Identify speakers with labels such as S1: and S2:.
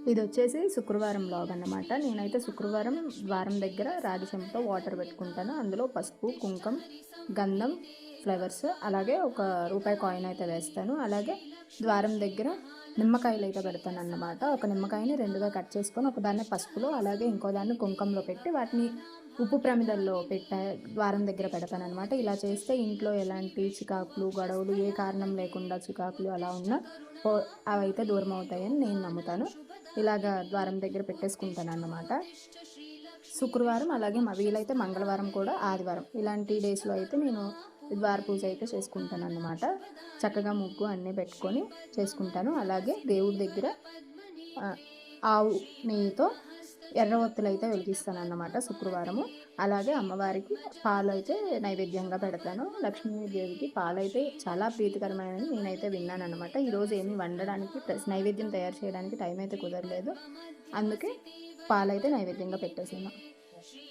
S1: ఇది వచ్చేసి శుక్రవారం వ్లాగ్ అన్నమాట. నేనైతే శుక్రవారం ద్వారం దగ్గర రాగి చెంబుతో వాటర్ పెట్టుకుంటాను. అందులో పసుపు, కుంకం, గంధం, ఫ్లవర్స్, అలాగే ఒక రూపాయి కాయిన్ అయితే వేస్తాను. అలాగే ద్వారం దగ్గర నిమ్మకాయలు అయితే పెడతాను అన్నమాట. ఒక నిమ్మకాయని రెండుగా కట్ చేసుకొని ఒకదాన్ని పసుపులో అలాగే ఇంకో దాన్ని కుంకంలో పెట్టి వాటిని ఉప్పు ప్రమిదల్లో ద్వారం దగ్గర పెడతాను అనమాట. ఇలా చేస్తే ఇంట్లో ఎలాంటి చికాకులు, గొడవలు, ఏ కారణం లేకుండా చికాకులు అలా ఉన్నా అవైతే దూరం అవుతాయని నేను నమ్ముతాను. ఇలాగా ద్వారం దగ్గర పెట్టేసుకుంటాను అన్నమాట. శుక్రవారం అలాగే వీలైతే మంగళవారం కూడా, ఆదివారం ఇలాంటి డేస్లో అయితే నేను ద్వార పూజ అయితే చేసుకుంటాను అన్నమాట. చక్కగా ముగ్గు అన్నీ పెట్టుకొని చేసుకుంటాను. అలాగే దేవుడి దగ్గర ఆవు నెయ్యితో ఎర్ర ఒత్తులు అయితే వెలిగిస్తాను అన్నమాట శుక్రవారము. అలాగే అమ్మవారికి పాలు అయితే నైవేద్యంగా పెడతాను. లక్ష్మీదేవికి పాలైతే చాలా ప్రీతికరమైనది నేనైతే విన్నాను అనమాట. ఈరోజు ఏమి వండడానికి ప్లస్ నైవేద్యం తయారు చేయడానికి టైం అయితే కుదరలేదు, అందుకే పాలైతే నైవేద్యంగా పెట్టేసాను.